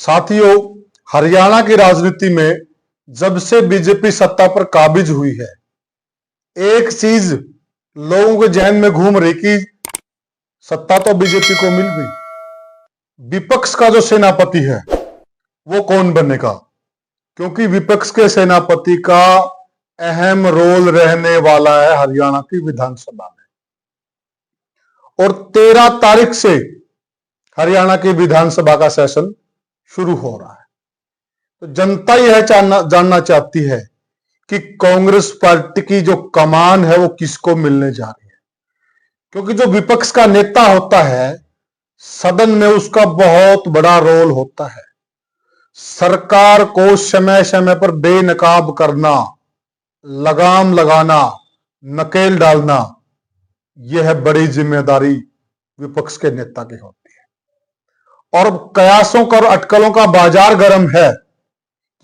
साथियों, हरियाणा की राजनीति में जब से बीजेपी सत्ता पर काबिज हुई है, एक चीज लोगों के जहन में घूम रही कि सत्ता तो बीजेपी को मिल गई, विपक्ष का जो सेनापति है वो कौन बनेगा? क्योंकि विपक्ष के सेनापति का अहम रोल रहने वाला है हरियाणा की विधानसभा में। और 13 तारीख से हरियाणा की विधानसभा का सेशन शुरू हो रहा है। तो जनता यह जानना चाहती है कि कांग्रेस पार्टी की जो कमान है वो किसको मिलने जा रही है। क्योंकि जो विपक्ष का नेता होता है, सदन में उसका बहुत बड़ा रोल होता है। सरकार को समय समय पर बेनकाब करना, लगाम लगाना, नकेल डालना, यह बड़ी जिम्मेदारी विपक्ष के नेता की होती है। और कयासों का और अटकलों का बाजार गर्म है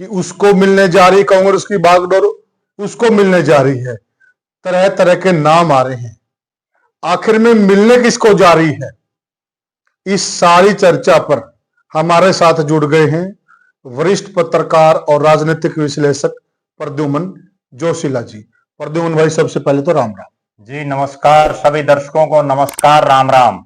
कि उसको मिलने जा रही कांग्रेस की बागडोर, उसको मिलने जा रही है। तरह तरह के नाम आ रहे हैं, आखिर में मिलने किसको जा रही है? इस सारी चर्चा पर हमारे साथ जुड़ गए हैं वरिष्ठ पत्रकार और राजनीतिक विश्लेषक प्रद्युमन जोशीला जी। प्रद्युमन भाई, सबसे पहले तो राम राम जी। नमस्कार सभी दर्शकों को, नमस्कार, राम राम।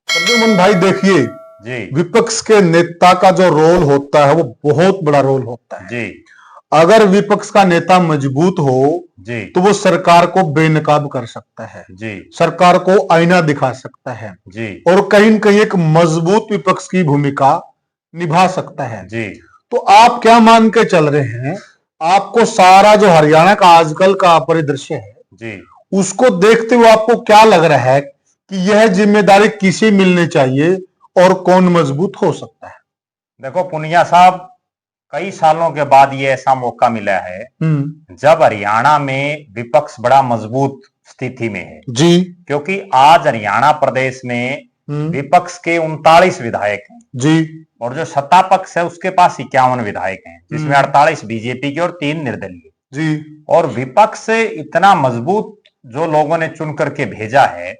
प्रद्युमन भाई, देखिए जी, विपक्ष के नेता का जो रोल होता है वो बहुत बड़ा रोल होता है जी। अगर विपक्ष का नेता मजबूत हो जी, तो वो सरकार को बेनकाब कर सकता है, जी, सरकार को आईना दिखा सकता है, जी, और कहीं न कहीं एक मजबूत विपक्ष की भूमिका निभा सकता है। जी। तो आप क्या मान के चल रहे हैं? आपको सारा जो हरियाणा का आजकल का परिदृश्य है जी, उसको देखते हुए आपको क्या लग रहा है कि यह जिम्मेदारी किसे मिलने चाहिए और कौन मजबूत हो सकता है? देखो पुनिया साहब, कई सालों के बाद ये ऐसा मौका मिला है जब हरियाणा में विपक्ष बड़ा मजबूत स्थिति में है जी। क्योंकि आज हरियाणा प्रदेश में विपक्ष के 39 विधायक हैं जी। और जो सत्ता पक्ष है उसके पास 51 विधायक हैं, जिसमें 48 बीजेपी के और 3 निर्दलीय जी। और विपक्ष इतना मजबूत जो लोगों ने चुन करके भेजा है,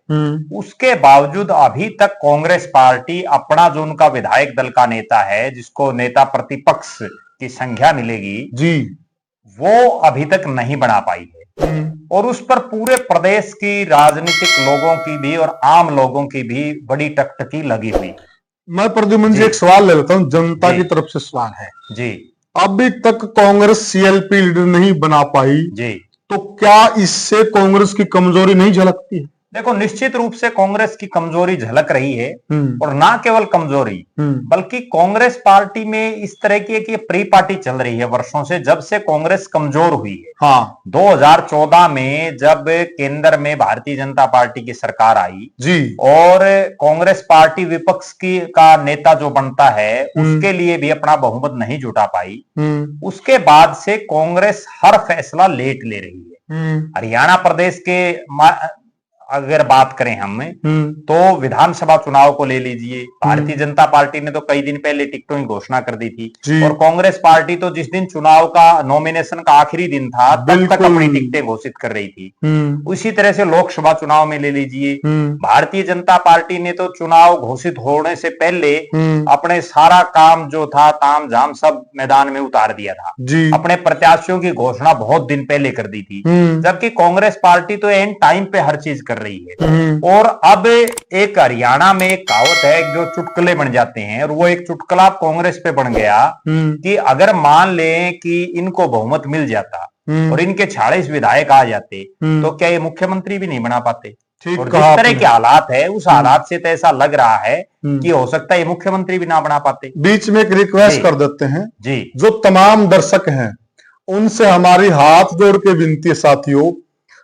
उसके बावजूद अभी तक कांग्रेस पार्टी अपना जो उनका विधायक दल का नेता है, जिसको नेता प्रतिपक्ष की संख्या मिलेगी जी, वो अभी तक नहीं बना पाई है। और उस पर पूरे प्रदेश की राजनीतिक लोगों की भी और आम लोगों की भी बड़ी टकटकी लगी हुई। मैं प्रद्युमन जी एक सवाल ले लेता हूं, जनता की तरफ से सवाल है जी। अभी तक कांग्रेस सीएलपी लीडर नहीं बना पाई जी, तो क्या इससे कांग्रेस की कमजोरी नहीं झलकती है? देखो निश्चित रूप से कांग्रेस की कमजोरी झलक रही है और ना केवल कमजोरी बल्कि कांग्रेस पार्टी में इस तरह की एक ये प्री पार्टी चल रही है वर्षों से, जब से कांग्रेस कमजोर हुई है। हाँ। 2014 में जब केंद्र में भारतीय जनता पार्टी की सरकार आई जी, और कांग्रेस पार्टी विपक्ष की का नेता जो बनता है उसके लिए भी अपना बहुमत नहीं जुटा पाई, उसके बाद से कांग्रेस हर फैसला लेट ले रही है। हरियाणा प्रदेश के अगर बात करें हम तो विधानसभा चुनाव को ले लीजिए, भारतीय जनता पार्टी ने तो कई दिन पहले टिकटों की घोषणा कर दी थी और कांग्रेस पार्टी तो जिस दिन चुनाव का नॉमिनेशन का आखिरी दिन था तब तक अपनी टिकटें घोषित कर रही थी। उसी तरह से लोकसभा चुनाव में ले लीजिए, भारतीय जनता पार्टी ने तो चुनाव घोषित होने से पहले अपने सारा काम जो था, ताम झाम सब मैदान में उतार दिया था, अपने प्रत्याशियों की घोषणा बहुत दिन पहले कर दी थी। जबकि कांग्रेस पार्टी तो एंड टाइम पे हर चीज कर रही है। और अब एक हरियाणा में एक कहावत है जो चुटकुले बन जाते हैं, और वो एक चुटकुला कांग्रेस पे बन गया कि अगर मान लें कि इनको बहुमत मिल जाता और इनके 46 विधायक आ जाते तो क्या ये मुख्यमंत्री भी नहीं बना पाते? और जिस तरह के हालात है उस हालात से तो ऐसा लग रहा है कि हो सकता है ये मुख्यमंत्री भी ना बना पाते। बीच में एक रिक्वेस्ट कर देते हैं जी, जो तमाम दर्शक हैं उनसे हमारी हाथ जोड़ के विनती है, साथियों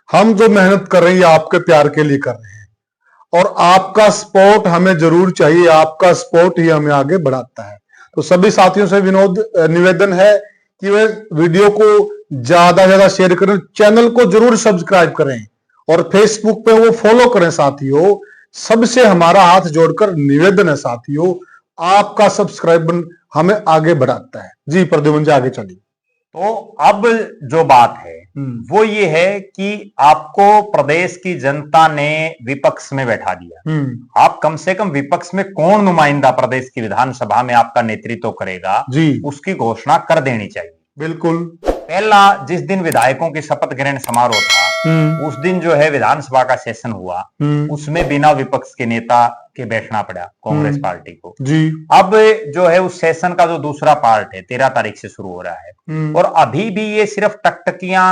हम जो मेहनत कर रहे हैं आपके प्यार के लिए कर रहे हैं और आपका सपोर्ट हमें जरूर चाहिए, आपका सपोर्ट ही हमें आगे बढ़ाता है। तो सभी साथियों से निवेदन है कि वे वीडियो को ज्यादा से ज्यादा शेयर करें, चैनल को जरूर सब्सक्राइब करें और फेसबुक पे वो फॉलो करें। साथियों सबसे हमारा हाथ जोड़कर निवेदन है साथियों, आपका सब्सक्राइब हमें आगे बढ़ाता है। जी प्रद्युमन जी, आगे चलिए। तो अब जो बात है वो ये है कि आपको प्रदेश की जनता ने विपक्ष में बैठा दिया। आप कम से कम विपक्ष में कौन नुमाइंदा प्रदेश की विधानसभा में आपका नेतृत्व करेगा जी, उसकी घोषणा कर देनी चाहिए। बिल्कुल। पहला जिस दिन विधायकों की शपथ ग्रहण समारोह था उस दिन जो है विधानसभा का सेशन हुआ, उसमें बिना विपक्ष के नेता के बैठना पड़ा कांग्रेस पार्टी को जी। अब जो है उस सेशन का जो दूसरा पार्ट है 13 तारीख से शुरू हो रहा है और अभी भी ये सिर्फ टकटकियां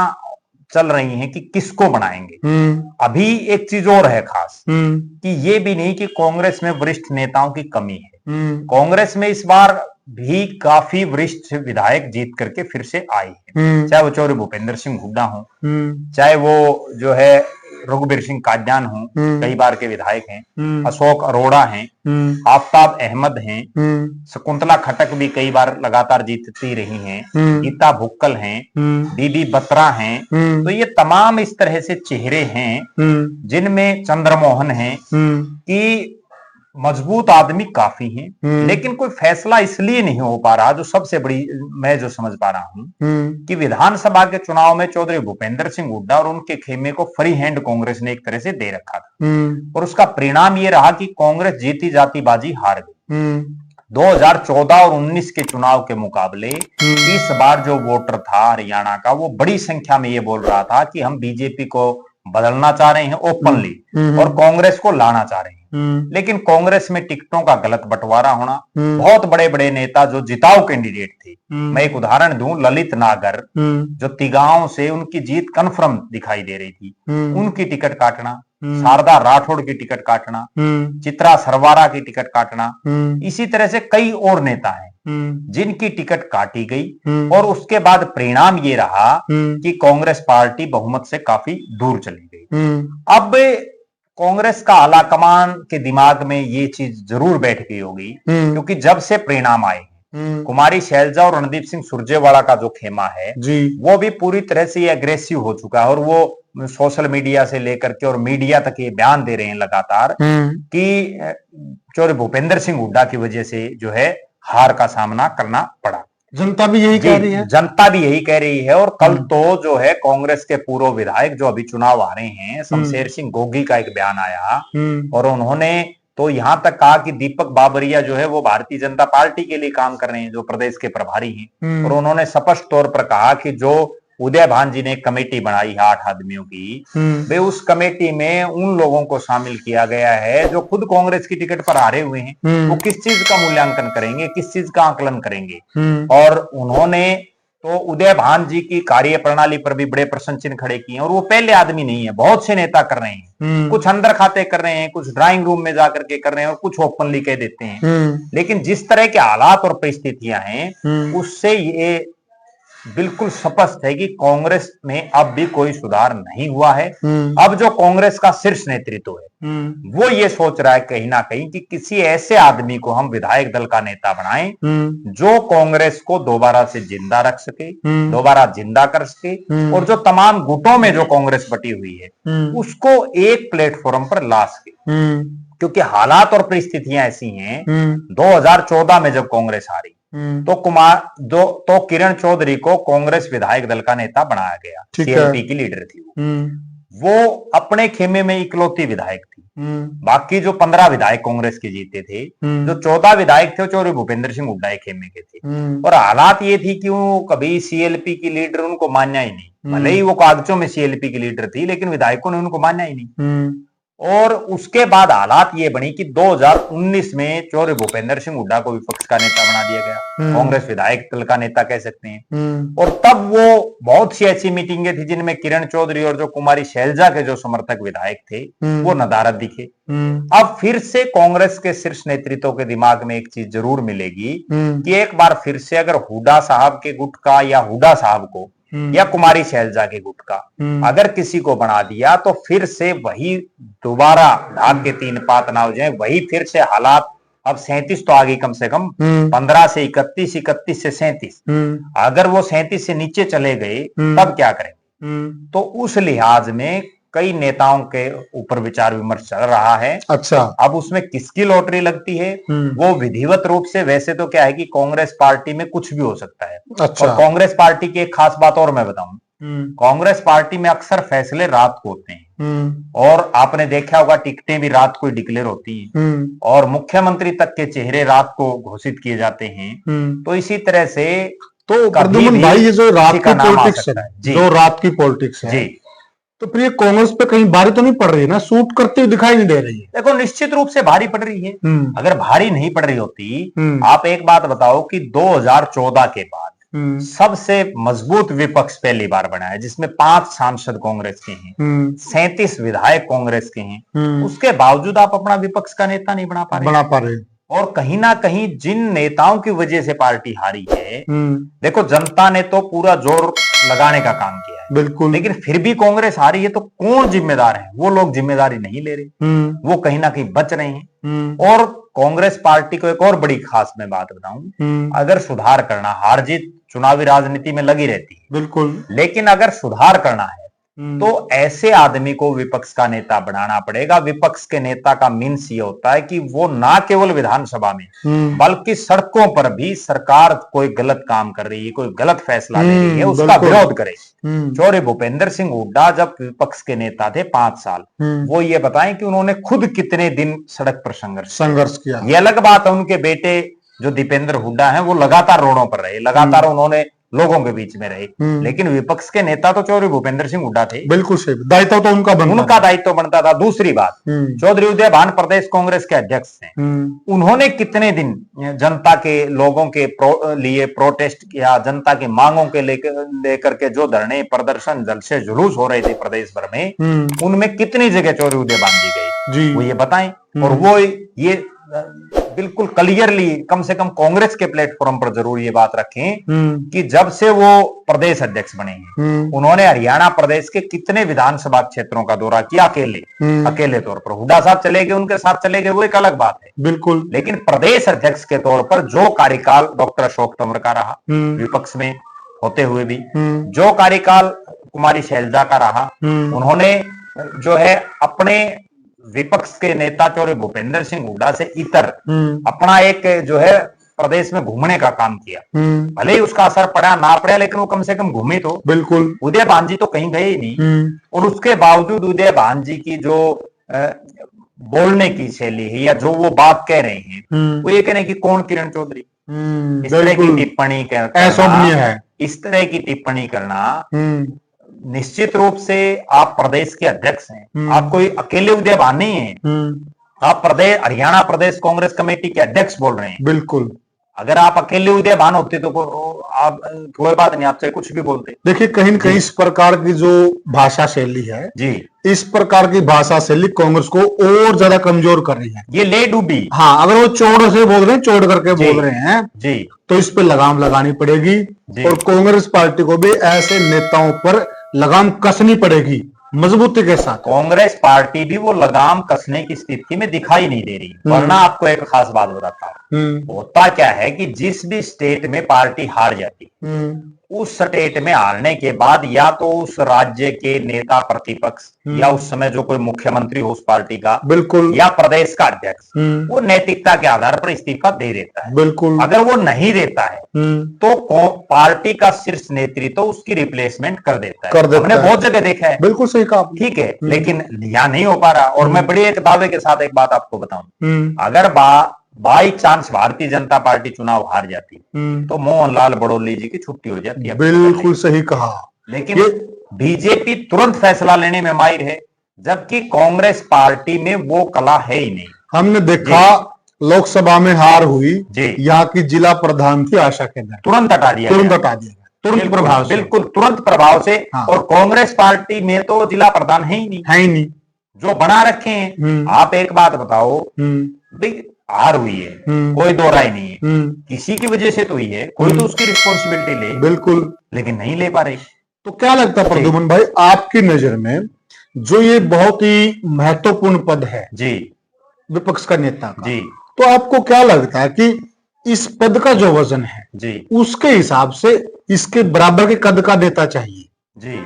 चल रही हैं कि किसको बनाएंगे। अभी एक चीज और है खास कि ये भी नहीं कि कांग्रेस में वरिष्ठ नेताओं की कमी है। कांग्रेस में इस बार भी काफी वरिष्ठ विधायक जीत करके फिर से आए हैं, चाहे वो चौधरी भूपेंद्र सिंह हुड्डा हो, चाहे वो जो है रघुवीर सिंह काद्यान हो, कई बार के विधायक हैं, अशोक अरोड़ा हैं, आफ्ताब अहमद हैं, शकुंतला खटक भी कई बार लगातार जीतती रही हैं, गीता भुक्कल हैं, दीदी बत्रा हैं। तो ये तमाम इस तरह से चेहरे हैं जिनमें चंद्रमोहन हैं कि मजबूत आदमी काफी हैं, लेकिन कोई फैसला इसलिए नहीं हो पा रहा। जो सबसे बड़ी मैं जो समझ पा रहा हूं कि विधानसभा के चुनाव में चौधरी भूपेंद्र सिंह हुड्डा और उनके खेमे को फ्री हैंड कांग्रेस ने एक तरह से दे रखा था और उसका परिणाम ये रहा कि कांग्रेस जीती जाती बाजी हार गई। 2014 और 19 के चुनाव के मुकाबले इस बार जो वोटर था हरियाणा का वो बड़ी संख्या में ये बोल रहा था कि हम बीजेपी को बदलना चाह रहे हैं ओपनली और कांग्रेस को लाना चाह रहे हैं। लेकिन कांग्रेस में टिकटों का गलत बंटवारा होना, बहुत बड़े बड़े नेता जो जिताऊ कैंडिडेट थे, मैं एक उदाहरण दूं, ललित नागर जो तिगांव से उनकी जीत कन्फर्म दिखाई दे रही थी, उनकी टिकट काटना, शारदा राठौड़ की टिकट काटना, चित्रा सरवारा की टिकट काटना, इसी तरह से कई और नेता हैं जिनकी टिकट काटी गई और उसके बाद परिणाम ये रहा कि कांग्रेस पार्टी बहुमत से काफी दूर चली गई। अब कांग्रेस का आलाकमान के दिमाग में ये चीज जरूर बैठ गई होगी क्योंकि जब से परिणाम आए कुमारी शैलजा और रणदीप सिंह सुरजेवाला का जो खेमा है वो भी पूरी तरह से ये अग्रेसिव हो चुका है और वो सोशल मीडिया से लेकर के और मीडिया तक ये बयान दे रहे हैं लगातार कि चौधरी भूपेंद्र सिंह हुड्डा की वजह से जो है हार का सामना करना पड़ा। जनता भी यही कह रही है, जनता भी यही कह रही है और कल तो जो है कांग्रेस के पूर्व विधायक जो अभी चुनाव आ रहे हैं शमशेर सिंह गोगी का एक बयान आया और उन्होंने तो यहां तक कहा कि दीपक बाबरिया जो है वो भारतीय जनता पार्टी के लिए काम कर रहे हैं जो प्रदेश के प्रभारी हैं और उन्होंने स्पष्ट तौर पर कहा कि जो उदय भान जी ने एक कमेटी बनाई है 8 आदमियों की, वे उस कमेटी में उन लोगों को शामिल किया गया है जो खुद कांग्रेस की टिकट पर हारे हुए हैं। वो किस चीज का मूल्यांकन करेंगे, किस चीज का आकलन करेंगे। और उन्होंने तो उदय भान जी की कार्य प्रणाली पर भी बड़े प्रश्न चिन्ह खड़े किए और वो पहले आदमी नहीं है, बहुत से नेता कर रहे हैं, कुछ अंदर खाते कर रहे हैं, कुछ ड्राइंग रूम में जाकर के कर रहे हैं और कुछ ओपनली कह देते हैं। लेकिन जिस तरह के हालात और परिस्थितियां हैं उससे ये बिल्कुल स्पष्ट है कि कांग्रेस में अब भी कोई सुधार नहीं हुआ है। अब जो कांग्रेस का शीर्ष नेतृत्व है वो ये सोच रहा है कहीं ना कहीं कि किसी ऐसे आदमी को हम विधायक दल का नेता बनाएं जो कांग्रेस को दोबारा से जिंदा रख सके, दोबारा जिंदा कर सके और जो तमाम गुटों में जो कांग्रेस बटी हुई है उसको एक प्लेटफॉर्म पर ला सके। क्योंकि हालात और परिस्थितियां ऐसी हैं, 2014 में जब कांग्रेस हारी तो किरण चौधरी को कांग्रेस विधायक दल का नेता बनाया गया, सीएलपी की लीडर थी वो अपने खेमे में इकलौती विधायक थी। बाकी जो 15 विधायक कांग्रेस के जीते थे, जो 14 विधायक थे वो चौधरी भूपेंद्र सिंह हुड्डा खेमे के थे और हालात ये थी कि वो कभी सीएलपी की लीडर उनको मान्या ही नहीं, भले ही वो कागजों में सीएलपी की लीडर थी लेकिन विधायकों ने उनको मान्या ही नहीं। और उसके बाद हालात ये बनी कि 2019 में चौधरी भूपेंद्र सिंह हुड्डा को विपक्ष का नेता बना दिया गया, कांग्रेस विधायक दल का नेता कह सकते हैं। और तब वो बहुत सी ऐसी मीटिंगें थी जिनमें किरण चौधरी और जो कुमारी शैलजा के जो समर्थक विधायक थे वो नदारद दिखे। अब फिर से कांग्रेस के शीर्ष नेतृत्व के दिमाग में एक चीज जरूर मिलेगी कि एक बार फिर से अगर हुड्डा साहब के गुट का या हुड्डा साहब को या कुमारी शैलजा के गुट का अगर किसी को बना दिया तो फिर से वही दोबारा ढाक के 3 पात ना हो जाए, वही फिर से हालात। अब 37 तो आ गई कम से कम, 15 से 31, 31 से 37, अगर वो 37 से नीचे चले गए तब क्या करेंगे। तो उस लिहाज में कई नेताओं के ऊपर विचार विमर्श चल रहा है। अच्छा। अब उसमें किसकी लॉटरी लगती है वो विधिवत रूप से, वैसे तो क्या है कि कांग्रेस पार्टी में कुछ भी हो सकता है। अच्छा। और कांग्रेस पार्टी की एक खास बात और मैं बताऊं, कांग्रेस पार्टी में अक्सर फैसले रात को होते हैं और आपने देखा होगा टिकटें भी रात को ही डिक्लेयर होती हैं और मुख्यमंत्री तक के चेहरे रात को घोषित किए जाते हैं। तो इसी तरह से तो प्रद्युमन भाई ये जो रात की पॉलिटिक्स है, जो रात की पॉलिटिक्स है, तो फिर ये कांग्रेस पे कहीं भारी तो नहीं पड़ रही है ना, सूट करते हुए दिखाई नहीं दे रही है। देखो निश्चित रूप से भारी पड़ रही है। अगर भारी नहीं पड़ रही होती, आप एक बात बताओ कि 2014 के बाद सबसे मजबूत विपक्ष पहली बार बना है जिसमें 5 सांसद कांग्रेस के हैं, 37 विधायक कांग्रेस के हैं, उसके बावजूद आप अपना विपक्ष का नेता नहीं बना पा रहे। और कहीं ना कहीं जिन नेताओं की वजह से पार्टी हारी है, देखो जनता ने तो पूरा जोर लगाने का काम किया है, बिल्कुल, लेकिन फिर भी कांग्रेस हारी है तो कौन जिम्मेदार है? वो लोग जिम्मेदारी नहीं ले रहे, वो कहीं ना कहीं बच रहे हैं। और कांग्रेस पार्टी को एक और बड़ी खास मैं बात बताऊं, अगर सुधार करना, हार जीत चुनावी राजनीति में लगी रहती है, बिल्कुल, लेकिन अगर सुधार करना है तो ऐसे आदमी को विपक्ष का नेता बनाना पड़ेगा। विपक्ष के नेता का मीन्स ये होता है कि वो ना केवल विधानसभा में बल्कि सड़कों पर भी सरकार कोई गलत काम कर रही है, कोई गलत फैसला ले रही है, उसका विरोध करे। चौधरी भूपेंद्र सिंह हुड्डा जब विपक्ष के नेता थे 5 साल, वो ये बताएं कि उन्होंने खुद कितने दिन सड़क पर संघर्ष किया। ये अलग बात है, उनके बेटे जो दीपेंद्र हुड्डा हैं वो लगातार रोडों पर रहे, लगातार उन्होंने लोगों के बीच में रहे, लेकिन विपक्ष के नेता तो चौधरी भूपेंद्र सिंह हुड्डा थे। बिल्कुल सही, दायित्व तो उनका दायित्व बनता था। दूसरी बात, चौधरी उदय भान प्रदेश कांग्रेस के अध्यक्ष हैं, उन्होंने कितने दिन जनता के लोगों के लिए प्रोटेस्ट किया, जनता की मांगों के लेकर के जो धरने प्रदर्शन जलसे जुलूस हो रहे थे प्रदेश भर में, उनमें कितनी जगह चौधरी उदय भान जी गई, वो ये बताएं। और वो ये बिल्कुल क्लियरली कम से कम कांग्रेस के प्लेटफॉर्म पर जरूर ये बात रखें कि जब से वो प्रदेश अध्यक्ष बने हैं, उन्होंने हरियाणा प्रदेश के कितने विधानसभा क्षेत्रों का दौरा किया अकेले तौर पर। हुड्डा साहब चले गए, उनके साथ चले गए, वो एक अलग बात है, बिल्कुल, लेकिन प्रदेश अध्यक्ष के तौर पर जो कार्यकाल डॉक्टर अशोक तंवर का रहा विपक्ष में होते हुए भी, जो कार्यकाल कुमारी शैलजा का रहा, उन्होंने जो है अपने विपक्ष के नेता चौधरी भूपेंद्र सिंह हुड्डा से इतर अपना एक जो है प्रदेश में घूमने का काम किया। भले ही उसका असर पड़ा ना पड़ा, लेकिन वो कम से कम घूमे तो। बिल्कुल, उदय भान जी तो कहीं गए ही नहीं। और उसके बावजूद उदय भान जी की जो बोलने की शैली है या जो वो बात कह रहे हैं, वो ये कह रहे हैं कि कौन किरण चौधरी, इस तरह की टिप्पणी करना, इस तरह की टिप्पणी करना, निश्चित रूप से आप प्रदेश के अध्यक्ष हैं, आप कोई अकेले उदय भान नहीं है, आप हरियाणा प्रदेश कांग्रेस कमेटी के अध्यक्ष बोल रहे हैं। बिल्कुल, अगर आप अकेले उदय भान होते तो आप कोई बात नहीं, आपसे कुछ भी बोलते। देखिए कहीं न कहीं इस प्रकार की जो भाषा शैली है जी, इस प्रकार की भाषा शैली कांग्रेस को और ज्यादा कमजोर कर रही है। ये ले डूबी, हाँ, अगर वो चौड़ से बोल रहे हैं, चौड़ करके बोल रहे हैं जी, तो इस पे लगाम लगानी पड़ेगी और कांग्रेस पार्टी को भी ऐसे नेताओं पर लगाम कसनी पड़ेगी मजबूती के साथ। कांग्रेस पार्टी भी वो लगाम कसने की स्थिति में दिखाई नहीं दे रही। वरना आपको एक खास बात बताता हूं, होता क्या है कि जिस भी स्टेट में पार्टी हार जाती, उस स्टेट में हारने के बाद या तो उस राज्य के नेता प्रतिपक्ष या उस समय जो कोई मुख्यमंत्री हो उस पार्टी का, बिल्कुल, या प्रदेश का अध्यक्ष, वो नैतिकता के आधार पर इस्तीफा दे देता है। बिल्कुल, अगर वो नहीं देता है तो पार्टी का शीर्ष नेतृत्व उसकी रिप्लेसमेंट कर देता है। हमने बहुत जगह देखा है। बिल्कुल सही कहा, ठीक है, लेकिन यहाँ नहीं हो पा रहा। और मैं बड़े एक दावे के साथ एक बात आपको बताऊं, अगर by chance Bharatiya Janata party चुनाव हार जाती तो मोहनलाल बड़ौली जी की छुट्टी हो जाती है। बिल्कुल सही कहा, लेकिन बीजेपी तुरंत फैसला लेने में माहिर है, जबकि कांग्रेस पार्टी में वो कला है ही नहीं। हमने देखा लोकसभा में हार हुई, यहाँ की जिला प्रधान थी आशा केदार, तुरंत हटा दिया, तुरंत प्रभाव से, बिल्कुल तुरंत प्रभाव से। और कांग्रेस पार्टी में तो जिला प्रधान है ही नहीं, जो बना रखे हैं। आप एक बात बताओ, हार हुई है, कोई दो राय नहीं है, किसी की वजह से तो हुई है, कोई तो उसकी रिस्पॉन्सिबिलिटी ले, बिल्कुल, लेकिन नहीं ले पा रहे। तो क्या लगता है प्रद्युमन भाई, आपकी नजर में जो ये बहुत ही महत्वपूर्ण पद है जी विपक्ष का नेता का, जी, तो आपको क्या लगता है कि इस पद का जो वजन है जी, उसके हिसाब से इसके बराबर के कद का नेता चाहिए जी?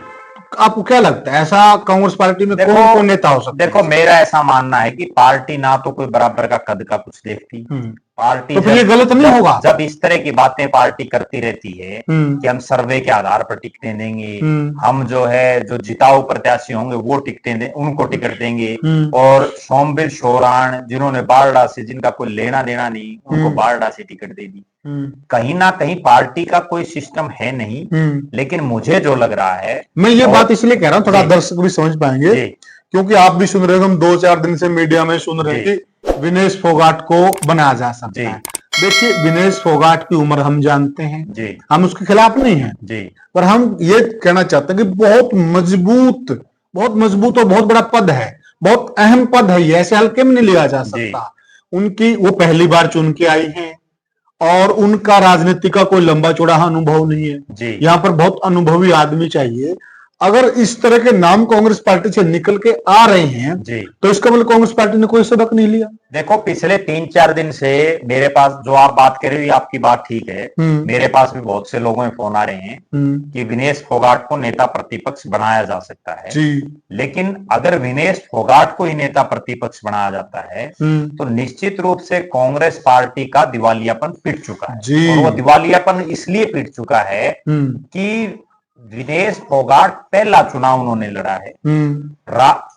आपको क्या लगता है, ऐसा कांग्रेस पार्टी में देखो- कौन कौन नेता हो सकता देखो, मेरा ऐसा मानना है कि पार्टी ना तो कोई बराबर का कद का कुछ देखती। है? पार्टी तो फिर ये गलत नहीं होगा? जब इस तरह की बातें पार्टी करती रहती है कि हम सर्वे के आधार पर टिकटें देंगे, हम जो है जो जिताऊ प्रत्याशी होंगे वो टिकटें दे, उनको टिकट देंगे, और सोमवीर शोराण जिन्होंने बारडा से, जिनका कोई लेना देना नहीं, उनको बारडा से टिकट दे दी। कहीं ना कहीं पार्टी का कोई सिस्टम है नहीं। लेकिन मुझे जो लग रहा है, मैं ये बात इसलिए कह रहा हूँ, थोड़ा दर्शक भी समझ पाएंगे, क्योंकि आप भी सुन रहे हो, हम 2-4 दिन से मीडिया में सुन रहे हैं कि विनेश फोगाट को बनाया जा सकता है। देखिए, विनेश फोगाट की उम्र हम जानते हैं, हम उसके खिलाफ नहीं हैं, पर हम ये कहना चाहते हैं कि बहुत मजबूत और बहुत बड़ा पद है, बहुत अहम पद है, ये ऐसे हल्के में नहीं लिया जा सकता। उनकी वो पहली बार चुन के आई हैं और उनका राजनीति का कोई लंबा चौड़ा अनुभव नहीं है। यहाँ पर बहुत अनुभवी आदमी चाहिए। अगर इस तरह के नाम कांग्रेस पार्टी से निकल के आ रहे हैं तो इसका मतलब कांग्रेस पार्टी ने कोई सबक नहीं लिया। देखो, पिछले 3-4 दिन से मेरे पास जो आप बात कर रहे हो, आपकी बात ठीक है, मेरे पास भी बहुत से लोगों के फोन आ रहे हैं कि विनेश फोगाट को नेता प्रतिपक्ष बनाया जा सकता है। लेकिन अगर विनेश फोगाट को ही नेता प्रतिपक्ष बनाया जाता है तो निश्चित रूप से कांग्रेस पार्टी का दिवालियापन पिट चुका है। और वो दिवालियापन इसलिए पिट चुका है कि विनेश फोगाट पहला चुनाव उन्होंने लड़ा है।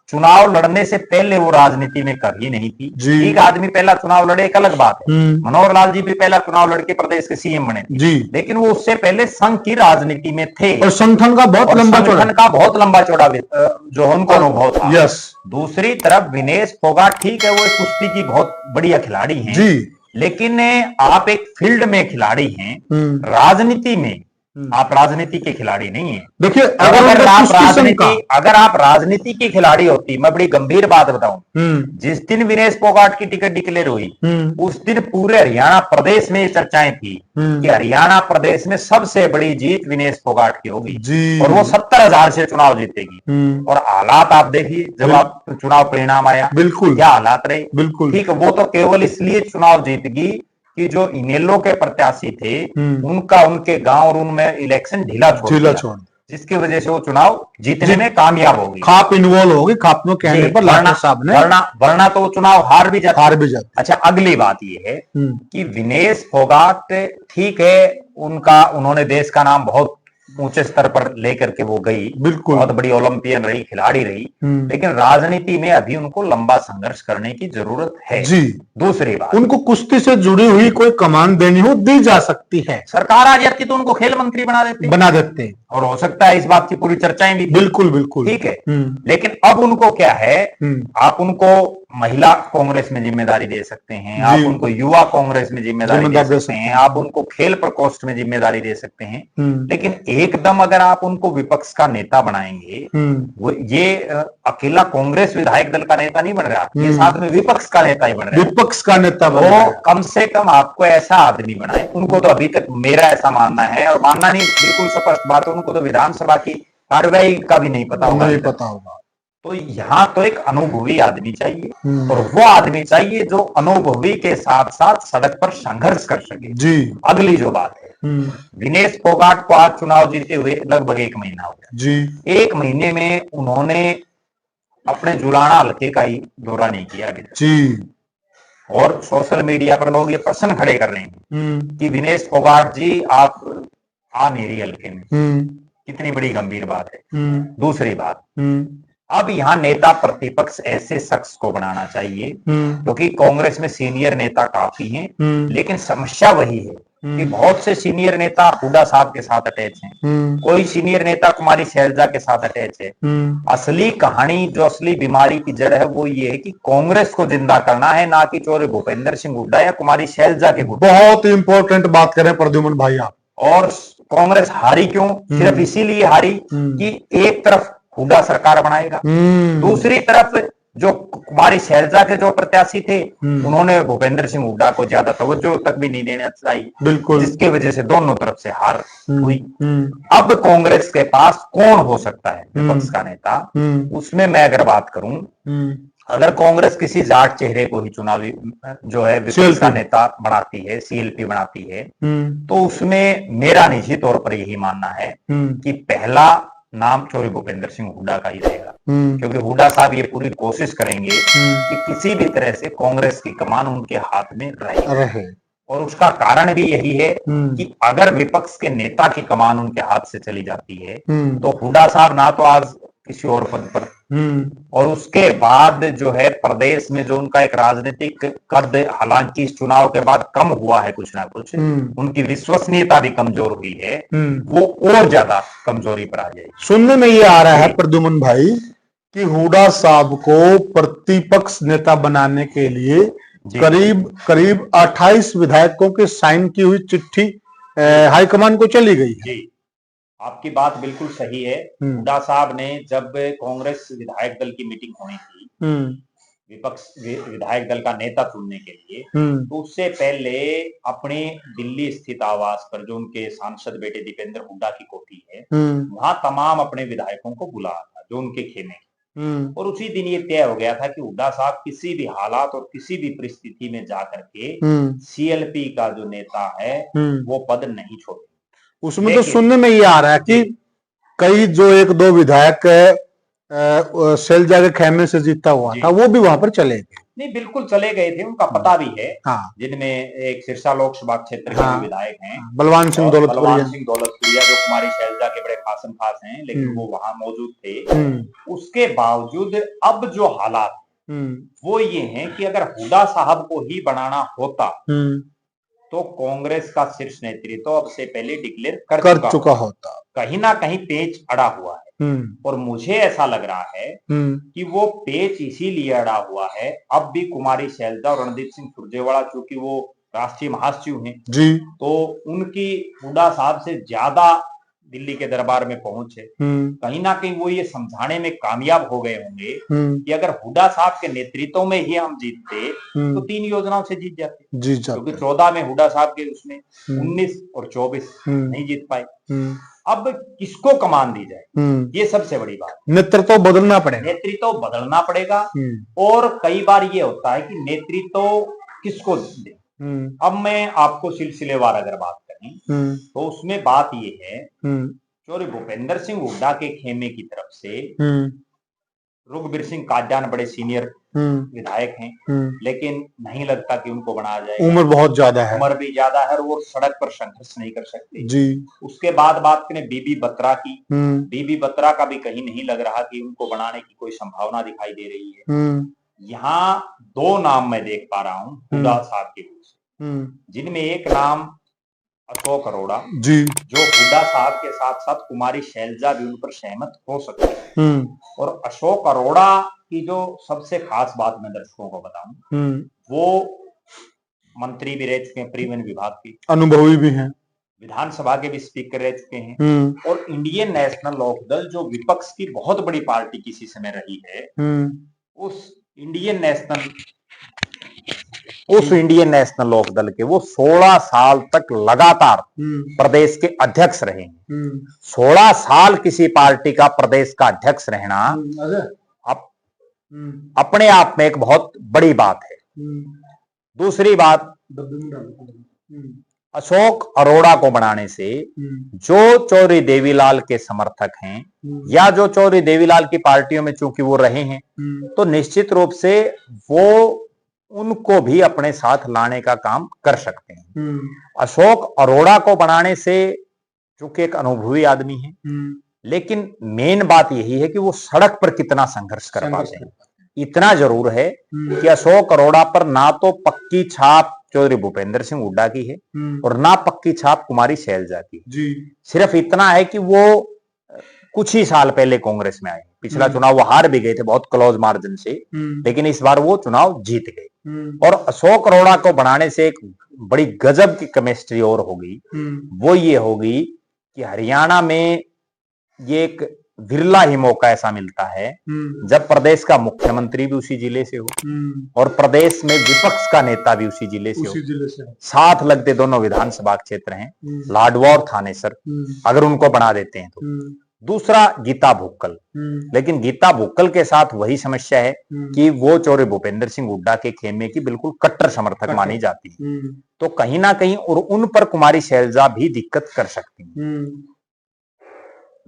चुनाव लड़ने से पहले वो राजनीति में कभी नहीं थी। एक आदमी पहला चुनाव लड़े एक अलग बात है, मनोहर लाल जी भी पहला चुनाव लड़के प्रदेश के सीएम बने थे, लेकिन वो उससे पहले संघ की राजनीति में थे और संगठन का बहुत लंबा चौड़ा जो उनको अनुभव था। दूसरी तरफ विनेश फोगाट, ठीक है, वो एक कुश्ती की बहुत बढ़िया खिलाड़ी हैं, लेकिन आप एक फील्ड में खिलाड़ी हैं, राजनीति में आप राजनीति के खिलाड़ी नहीं है। देखिए, अगर आप राजनीति के खिलाड़ी होती, मैं बड़ी गंभीर बात बताऊं, जिस दिन विनेश फोगाट की टिकट डिक्लेयर हुई उस दिन पूरे हरियाणा प्रदेश में चर्चाएं थी कि हरियाणा प्रदेश में सबसे बड़ी जीत विनेश फोगाट की होगी और वो 70,000 से चुनाव जीतेगी। और हालात आप देखिए, जब आप चुनाव परिणाम आया, बिल्कुल क्या हालात रहे। बिल्कुल ठीक, वो तो केवल इसलिए चुनाव जीतगी कि जो इनेलो के प्रत्याशी थे उनका उनके गांव और उनमें इलेक्शन ढीला छोड़, जिसकी वजह से वो चुनाव जीतने में कामयाब होगी। खाप इन्वॉल्व होगी, खाप में कहने पर लाठर साहब ने, वरना तो वो चुनाव हार भी जाता। अच्छा, अगली बात ये है कि विनेश फोगाट, ठीक है, उन्होंने देश का नाम बहुत ऊंचे स्तर पर लेकर के वो गई, बिल्कुल बहुत बड़ी ओलंपियन रही, खिलाड़ी रही, लेकिन राजनीति में अभी उनको लंबा संघर्ष करने की जरूरत है। दूसरी बात, उनको कुश्ती से जुड़ी हुई कोई कमान देनी हो दी जा सकती है। सरकार आ जाती तो उनको खेल मंत्री बना देते और हो सकता है इस बात की पूरी चर्चाएं भी थी। बिल्कुल ठीक है, लेकिन अब उनको क्या है, आप उनको महिला कांग्रेस में जिम्मेदारी दे सकते हैं, आप उनको युवा कांग्रेस में जिम्मेदारी दे सकते हैं, आप उनको खेल प्रकोष्ठ में जिम्मेदारी दे सकते हैं, लेकिन एकदम अगर आप उनको विपक्ष का नेता बनाएंगे, वो ये अकेला कांग्रेस विधायक दल का नेता नहीं बन रहा, ये साथ में विपक्ष का नेता ही बन रहा है। विपक्ष का नेता वो कम से कम आपको ऐसा आदमी बनाए, उनको तो अभी तक, मेरा ऐसा मानना है, और मानना नहीं, बिल्कुल स्पष्ट बात है, उनको तो विधानसभा की कार्यवाही का भी नहीं पता होगा। तो यहाँ तो एक अनुभवी आदमी चाहिए, और वो आदमी चाहिए जो अनुभवी के साथ साथ सड़क पर संघर्ष कर सके। अगली जो बात है, विनेश फोगाट को आज चुनाव जीते हुए लगभग 1 महीना हो गया। 1 महीने में उन्होंने अपने जुलाना हल्के का ही दौरा नहीं किया अभी तक। और सोशल मीडिया पर लोग ये प्रश्न खड़े कर रहे हैं कि विनेश फोगाट जी आप आ नहीं रही हल्के में, कितनी बड़ी गंभीर बात है। दूसरी बात, अब यहाँ नेता प्रतिपक्ष ऐसे शख्स को बनाना चाहिए, क्योंकि कांग्रेस में सीनियर नेता काफी हैं, लेकिन समस्या वही है कि बहुत से सीनियर नेता हुड्डा साहब के साथ अटैच हैं, कोई सीनियर नेता कुमारी शैलजा के साथ अटैच है। असली कहानी, जो असली बीमारी की जड़ है, वो ये है कि कांग्रेस को जिंदा करना है, ना कि चौधरी भूपेंद्र सिंह हुड्डा या कुमारी शैलजा के गुट। बहुत इंपॉर्टेंट बात करें प्रद्युमन भाई आप। और कांग्रेस हारी क्यों? सिर्फ इसीलिए हारी कि एक तरफ हुड्डा सरकार बनाएगा, दूसरी तरफ जो कुमारी शैलजा के जो प्रत्याशी थे उन्होंने भूपेंद्र सिंह हुड्डा को ज्यादा तवज्जो तक भी नहीं देना चाहिए, बिल्कुल, जिसकी वजह से दोनों तरफ से हार हुई। अब कांग्रेस के पास कौन हो सकता है विपक्ष का नेता? उसमें मैं अगर बात करूं, अगर कांग्रेस किसी जाट चेहरे को ही चुनावी जो है विपक्ष का नेता बनाती है, सीएलपी बनाती है, तो उसमें मेरा निजी तौर पर यही मानना है कि पहला नाम चौधरी भूपेंद्र सिंह हुड्डा का ही रहेगा, क्योंकि हुड्डा साहब ये पूरी कोशिश करेंगे कि किसी भी तरह से कांग्रेस की कमान उनके हाथ में रहे। और उसका कारण भी यही है कि अगर विपक्ष के नेता की कमान उनके हाथ से चली जाती है तो हुड्डा साहब ना तो आज किसी और पद पर, और उसके बाद जो है प्रदेश में जो उनका एक राजनीतिक कद, हालांकि इस चुनाव के बाद कम हुआ है कुछ ना कुछ, उनकी विश्वसनीयता भी कमजोर हुई है, वो और ज्यादा कमजोरी पर आ जाएगी। सुनने में ये आ रहा है प्रद्युमन भाई कि हुड्डा साहब को प्रतिपक्ष नेता बनाने के लिए करीब 28 विधायकों के साइन की हुई चिट्ठी हाईकमान को चली गई है। जी, आपकी बात बिल्कुल सही है। हुड्डा साहब ने जब कांग्रेस विधायक दल की मीटिंग होनी थी विपक्ष विधायक दल का नेता चुनने के लिए, तो उससे पहले अपने दिल्ली स्थित आवास पर, जो उनके सांसद बेटे दीपेंद्र हुड्डा की कोठी है, वहां तमाम अपने विधायकों को बुलाया था जो उनके खेमे, और उसी दिन ये तय हो गया था कि हुड्डा साहब किसी भी हालात और किसी भी परिस्थिति में जाकर के सीएलपी का जो नेता है वो पद नहीं छोड़े। उसमें तो सुनने में ये आ रहा है कि कई जो एक दो विधायक शैलजा के खेमे से जीता हुआ था वो भी वहां पर चले गए। नहीं, बिल्कुल चले गए थे, उनका पता भी है। जिनमें एक सिरसा लोकसभा क्षेत्र के विधायक हैं बलवान सिंह दौलतपुरिया, जो कुमारी शैलजा के बड़े खासम खास हैं, लेकिन वो वहां मौजूद थे। उसके बावजूद अब जो हालात वो ये हैं कि अगर हुड्डा साहब को ही बनाना होता तो कांग्रेस का शीर्ष नेतृत्व अब से पहले डिक्लेयर कर चुका होता। कहीं ना कहीं पेच अड़ा हुआ है, और मुझे ऐसा लग रहा है कि वो पेच इसीलिए अड़ा हुआ है। अब भी कुमारी शैलजा और रणदीप सिंह सुरजेवाला, चूंकि वो राष्ट्रीय महासचिव हैं जी, तो उनकी हुड्डा साहब से ज्यादा दिल्ली के दरबार में पहुंच है। कहीं ना कहीं वो ये समझाने में कामयाब हो गए होंगे कि अगर हुड्डा साहब के नेतृत्व में ही हम जीतते तो 3 योजनाओं से जीत जाते, क्योंकि 14 में हुड्डा साहब के उसमें 19 और 24 नहीं जीत पाए। अब किसको कमान दी जाए, ये सबसे बड़ी बात। नेतृत्व बदलना पड़ेगा, नेतृत्व बदलना पड़ेगा। और कई बार ये होता है कि नेतृत्व किसको दे। अब मैं आपको सिलसिलेवार अगर बात करें तो उसमें बात ये है, चौधरी भूपेंद्र सिंह हुड्डा के खेमे की तरफ से रघुवीर सिंह काजान बड़े सीनियर विधायक हैं, लेकिन नहीं लगता कि उनको बनाया जाए। उम्र बहुत ज्यादा है, उम्र भी ज्यादा है, और वो सड़क पर संघर्ष नहीं कर सकते जी। उसके बाद बात करें बीबी बत्रा की, बीबी बत्रा का भी कहीं नहीं लग रहा कि उनको बनाने की कोई संभावना दिखाई दे रही है। यहाँ 2 नाम मैं देख पा रहा हूँ हुड्डा साहब के बीच, जिनमें एक नाम अशोक अरोड़ा जी, जो हुड्डा साहब के साथ साथ कुमारी शैलजा भी उन पर सहमत हो सकती है। और अशोक अरोड़ा की जो सबसे खास बात मैं दर्शकों को बताऊं, वो मंत्री भी रह चुके हैं परिवहन विभाग के, अनुभवी भी हैं, विधानसभा के भी स्पीकर रह चुके हैं, और इंडियन नेशनल लोकदल जो विपक्ष की बहुत बड़ी पार्टी किसी समय रही है, उस इंडियन नेशनल लोकदल के वो 16 साल तक लगातार प्रदेश के अध्यक्ष रहे हैं। 16 साल किसी पार्टी का प्रदेश का अध्यक्ष रहना अपने आप में एक बहुत बड़ी बात है। दूसरी बात, अशोक अरोड़ा को बनाने से जो चौधरी देवीलाल के समर्थक हैं या जो चौधरी देवीलाल की पार्टियों में चूंकि वो रहे हैं, तो निश्चित रूप से वो उनको भी अपने साथ लाने का काम कर सकते हैं। अशोक अरोड़ा को बनाने से, चूंकि एक अनुभवी आदमी है, लेकिन मेन बात यही है कि वो सड़क पर कितना संघर्ष कर पाते हैं। इतना जरूर है कि अशोक अरोड़ा पर ना तो पक्की छाप चौधरी भूपेंद्र सिंह हुड्डा की है और ना पक्की छाप कुमारी शैलजा की जी। सिर्फ इतना है कि वो कुछ ही साल पहले कांग्रेस में आए, पिछला चुनाव वो हार भी गए थे बहुत क्लोज मार्जिन से, लेकिन इस बार वो चुनाव जीत गए। और अशोक अरोड़ा को बनाने से एक बड़ी गजब की केमिस्ट्री और होगी, वो ये होगी कि हरियाणा में ये एक विरला ही मौका ऐसा मिलता है जब प्रदेश का मुख्यमंत्री भी उसी जिले से हो और प्रदेश में विपक्ष का नेता भी उसी जिले से हो। साथ लगते दोनों विधानसभा क्षेत्र हैं, लाडवा और थानेसर, अगर उनको बना देते हैं तो। दूसरा गीता भुक्कल, लेकिन गीता भुक्कल के साथ वही समस्या है कि वो चौधरी भूपेंद्र सिंह हुड्डा के खेमे की बिल्कुल कट्टर समर्थक मानी जाती है, तो कहीं ना कहीं और उन पर कुमारी शैलजा भी दिक्कत कर सकती है।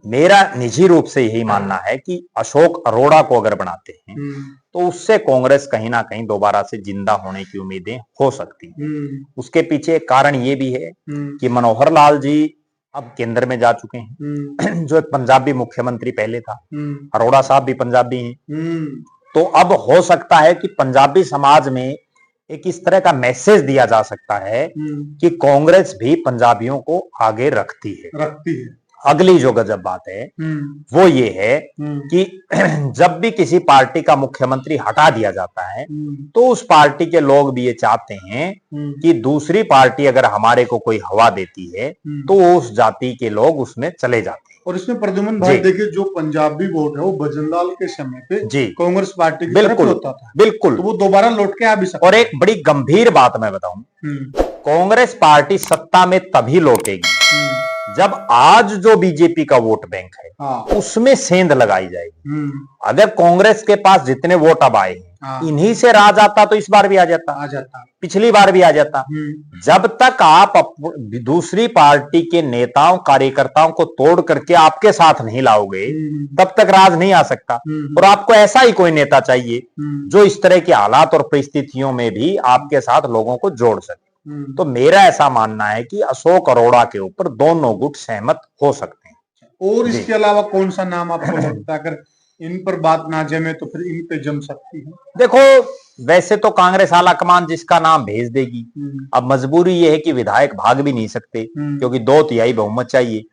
मेरा निजी रूप से यही मानना है कि अशोक अरोड़ा को अगर बनाते हैं तो उससे कांग्रेस कहीं ना कहीं दोबारा से जिंदा होने की उम्मीदें हो सकती हैं। उसके पीछे एक कारण ये भी है कि मनोहर लाल जी अब केंद्र में जा चुके हैं, जो एक पंजाबी मुख्यमंत्री पहले था। अरोड़ा साहब भी पंजाबी हैं, तो अब हो सकता है कि पंजाबी समाज में एक इस तरह का मैसेज दिया जा सकता है कि कांग्रेस भी पंजाबियों को आगे रखती है। अगली जो गजब बात है वो ये है कि जब भी किसी पार्टी का मुख्यमंत्री हटा दिया जाता है तो उस पार्टी के लोग भी ये चाहते हैं कि दूसरी पार्टी अगर हमारे को कोई हवा देती है तो उस जाति के लोग उसमें चले जाते हैं। और इसमें प्रद्युमन भाई देखिए, जो पंजाबी वोट है वो भजनलाल के समय पे कांग्रेस पार्टी की तरफ होता था। बिल्कुल, तो वो दोबारा लौट के आ भी सकता। और एक बड़ी गंभीर बात मैं बताऊं, कांग्रेस पार्टी सत्ता में तभी लौटेगी जब आज जो बीजेपी का वोट बैंक है उसमें सेंध लगाई जाएगी। अगर कांग्रेस के पास जितने वोट अब आए हैं इन्हीं से राज आता तो इस बार भी आ जाता, पिछली बार भी आ जाता। जब तक आप दूसरी पार्टी के नेताओं कार्यकर्ताओं को तोड़ करके आपके साथ नहीं लाओगे तब तक राज नहीं आ सकता। और आपको ऐसा ही कोई नेता चाहिए जो इस तरह के हालात और परिस्थितियों में भी आपके साथ लोगों को जोड़ सके। तो मेरा ऐसा मानना है कि अशोक अरोड़ा के ऊपर दोनों गुट सहमत हो सकते हैं। और इसके अलावा कौन सा नाम आपको लगता है अगर इन पर बात ना जमे तो फिर इन पे जम सकती है? देखो, वैसे तो कांग्रेस आलाकमान जिसका नाम भेज देगी। अब मजबूरी यह है कि विधायक भाग भी नहीं सकते क्योंकि 2/3 बहुमत चाहिए,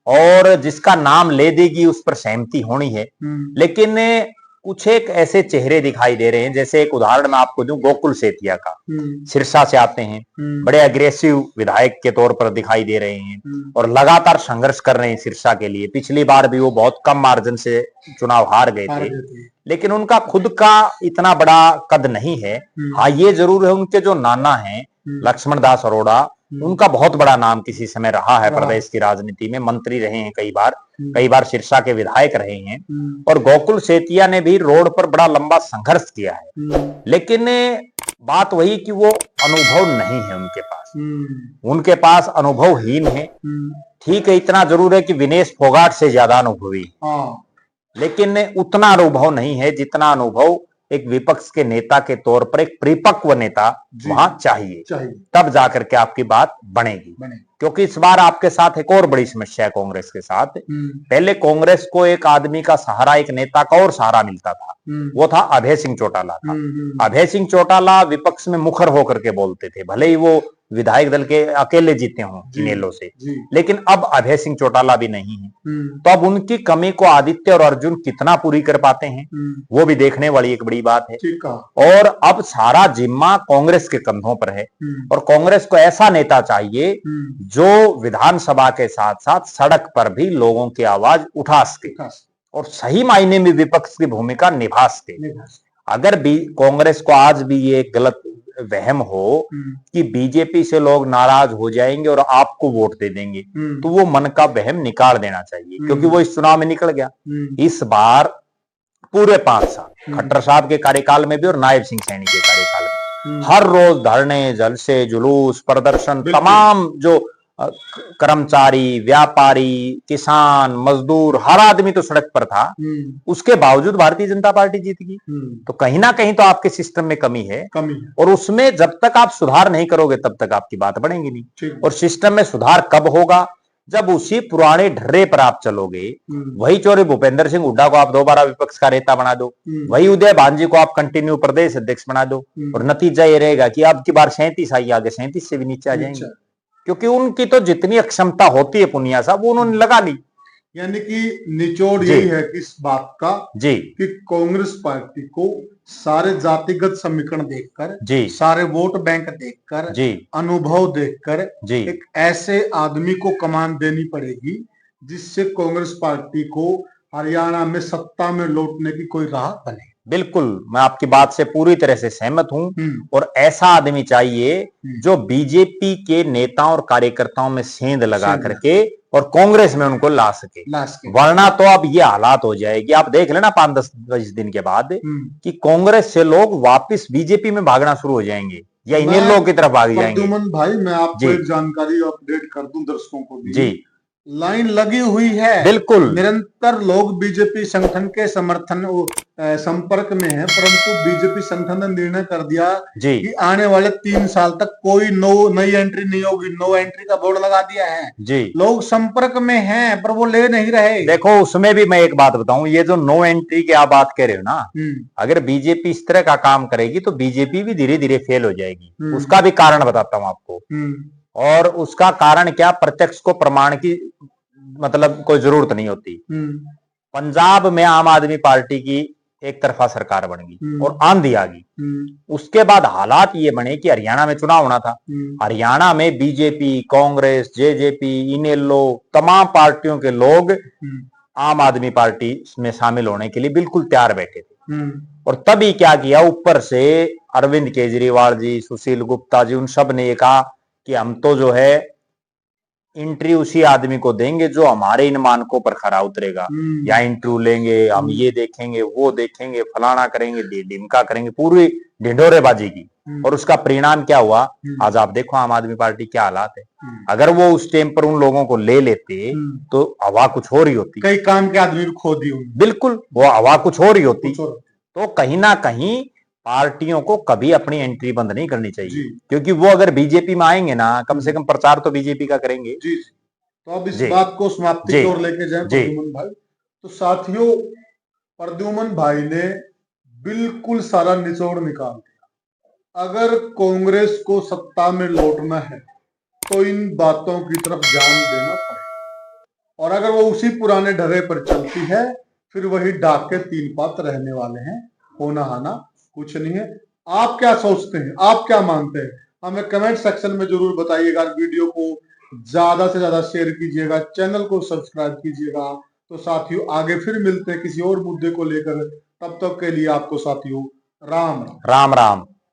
और जिसका नाम ले देगी उस पर सहमति होनी है। लेकिन कुछ एक ऐसे चेहरे दिखाई दे रहे हैं, जैसे एक उदाहरण मैं आपको दूं, गोकुल सेतिया का, सिरसा से आते हैं, बड़े अग्रेसिव विधायक के तौर पर दिखाई दे रहे हैं और लगातार संघर्ष कर रहे हैं सिरसा के लिए। पिछली बार भी वो बहुत कम मार्जिन से चुनाव हार गए थे, लेकिन उनका खुद का इतना बड़ा कद नहीं है। हाँ, ये जरूर है उनके जो नाना हैं लक्ष्मण दास अरोड़ा, उनका बहुत बड़ा नाम किसी समय रहा है प्रदेश की राजनीति में, मंत्री रहे हैं कई बार सिरसा के विधायक रहे हैं। और गोकुल सेतिया ने भी रोड पर बड़ा लंबा संघर्ष किया है, लेकिन बात वही कि वो अनुभव नहीं है उनके पास अनुभवहीन है। ठीक है, इतना जरूर है कि विनेश फोगाट से ज्यादा अनुभवी, लेकिन उतना अनुभव नहीं है जितना अनुभव एक विपक्ष के नेता के तौर पर एक परिपक्व नेता वहां चाहिए। तब जाकर के आपकी बात बनेगी। क्योंकि इस बार आपके साथ एक और बड़ी समस्या है कांग्रेस के साथ। पहले कांग्रेस को एक आदमी का सहारा, एक नेता का और सहारा मिलता था, वो था अभय सिंह चौटाला का। अभय सिंह चौटाला विपक्ष में मुखर होकर के बोलते थे, भले ही वो विधायक दल के अकेले जीते हों इनेलो से, लेकिन अब अभय सिंह चौटाला भी नहीं है। तो अब उनकी कमी को आदित्य और अर्जुन कितना पूरी कर पाते हैं वो भी देखने वाली एक बड़ी बात है। और अब सारा जिम्मा कांग्रेस के कंधों पर है, और कांग्रेस को ऐसा नेता चाहिए जो विधानसभा के साथ साथ सड़क पर भी लोगों की आवाज उठा सके और सही मायने में विपक्ष की भूमिका निभा सके। अगर भी कांग्रेस को आज भी ये गलत वहम हो कि बीजेपी से लोग नाराज हो जाएंगे और आपको वोट दे देंगे, तो वो मन का वहम निकाल देना चाहिए, क्योंकि वो इस चुनाव में निकल गया। इस बार पूरे 5 साल खट्टर साहब के कार्यकाल में भी और नायब सिंह सैनी के कार्यकाल में हर रोज धरने, जलसे, जुलूस, प्रदर्शन, तमाम जो कर्मचारी, व्यापारी, किसान, मजदूर, हर आदमी तो सड़क पर था। उसके बावजूद भारतीय जनता पार्टी जीत गई। तो कहीं ना कहीं तो आपके सिस्टम में कमी है, और उसमें जब तक आप सुधार नहीं करोगे तब तक आपकी बात बढ़ेगी नहीं। और सिस्टम में सुधार कब होगा? जब उसी पुराने ढर्रे पर आप चलोगे। वही चौधरी भूपेंद्र सिंह हुड्डा को आप दोबारा विपक्ष का नेता बना दो, वही उदय भांजी को आप कंटिन्यू प्रदेश अध्यक्ष बना दो, और नतीजा ये रहेगा कि अब की बार 37 आई, आगे 37 से भी नीचे आ जाएंगे, क्योंकि उनकी तो जितनी अक्षमता होती है पुनिया साहब वो उन्होंने लगा ली। यानी कि निचोड़ यही है कि इस बात का कि कांग्रेस पार्टी को सारे जातिगत समीकरण देखकर, सारे वोट बैंक देखकर, अनुभव देखकर एक ऐसे आदमी को कमान देनी पड़ेगी जिससे कांग्रेस पार्टी को हरियाणा में सत्ता में लौटने की कोई राह बने। बिल्कुल, मैं आपकी बात से पूरी तरह से सहमत हूं। और ऐसा आदमी चाहिए जो बीजेपी के नेताओं और कार्यकर्ताओं में सेंध लगा करके और कांग्रेस में उनको ला सके। वरना तो अब ये हालात हो जाएगी, आप देख लेना 5-10 दिन के बाद कि कांग्रेस से लोग वापस बीजेपी में भागना शुरू हो जाएंगे या इन्हीं लोगों की तरफ भाग जाएंगे। भाई, मैं आपको एक जानकारी अपडेट कर दूं दर्शकों को भी। लाइन लगी हुई है। बिल्कुल निरंतर लोग बीजेपी संगठन के समर्थन संपर्क में है, परंतु बीजेपी संगठन ने निर्णय कर दिया जी कि आने वाले 3 साल तक कोई नई एंट्री नहीं होगी। नो एंट्री का बोर्ड लगा दिया है। जी। लोग संपर्क में हैं पर वो ले नहीं रहे। देखो उसमें भी मैं एक बात बताऊं, ये जो नो एंट्री की आप बात कह रहे हो ना, अगर बीजेपी इस तरह का काम करेगी तो बीजेपी भी धीरे धीरे फेल हो जाएगी। उसका भी कारण बताता हूं आपको, और उसका कारण क्या, प्रत्यक्ष को प्रमाण की मतलब कोई जरूरत नहीं होती। पंजाब में आम आदमी पार्टी की एक तरफा सरकार बन गई और आंधी आ गई। उसके बाद हालात ये बने कि हरियाणा में चुनाव होना था। हरियाणा में बीजेपी, कांग्रेस, जेजेपी, इनेलो, तमाम पार्टियों के लोग आम आदमी पार्टी में शामिल होने के लिए बिल्कुल तैयार बैठे थे। और तभी क्या किया, ऊपर से अरविंद केजरीवाल जी, सुशील गुप्ता जी, उन सब ने ये कहा कि हम तो जो है इंटरव्यू उसी आदमी को देंगे जो हमारे इन मानकों पर खरा उतरेगा, या इंटरव्यू लेंगे, हम ये देखेंगे, वो देखेंगे, फलाना करेंगे, ढिमका करेंगे, पूरी ढिंढोरेबाजी की। और उसका परिणाम क्या हुआ, आज आप देखो आम आदमी पार्टी क्या हालात है। अगर वो उस टाइम पर उन लोगों को ले लेते तो हवा कुछ हो रही होती। कई काम के आदमी भी खो दिए। बिल्कुल, वो हवा कुछ हो रही होती। तो कहीं ना कहीं पार्टियों को कभी अपनी एंट्री बंद नहीं करनी चाहिए, क्योंकि वो अगर बीजेपी में आएंगे ना, कम से कम प्रचार तो बीजेपी का करेंगे। जी। तो अब इस बात को समाप्ति की ओर लेके जाए प्रद्युमन भाई। तो साथियों, प्रद्युमन भाई ने बिल्कुल सारा निचोड़ निकाल दिया। अगर कांग्रेस को सत्ता में लौटना है तो इन बातों की तरफ ध्यान देना पड़ेगा, और अगर वो उसी पुराने ढर्रे पर चलती है फिर वही डाक के 3 पात रहने वाले हैं। होना हाना कुछ नहीं है। आप क्या सोचते हैं, आप क्या मानते हैं, हमें कमेंट सेक्शन में जरूर बताइएगा। वीडियो को ज्यादा से ज्यादा शेयर कीजिएगा, चैनल को सब्सक्राइब कीजिएगा। तो साथियों आगे फिर मिलते हैं किसी और मुद्दे को लेकर। तब तक के लिए आपको साथियों राम राम। राम राम।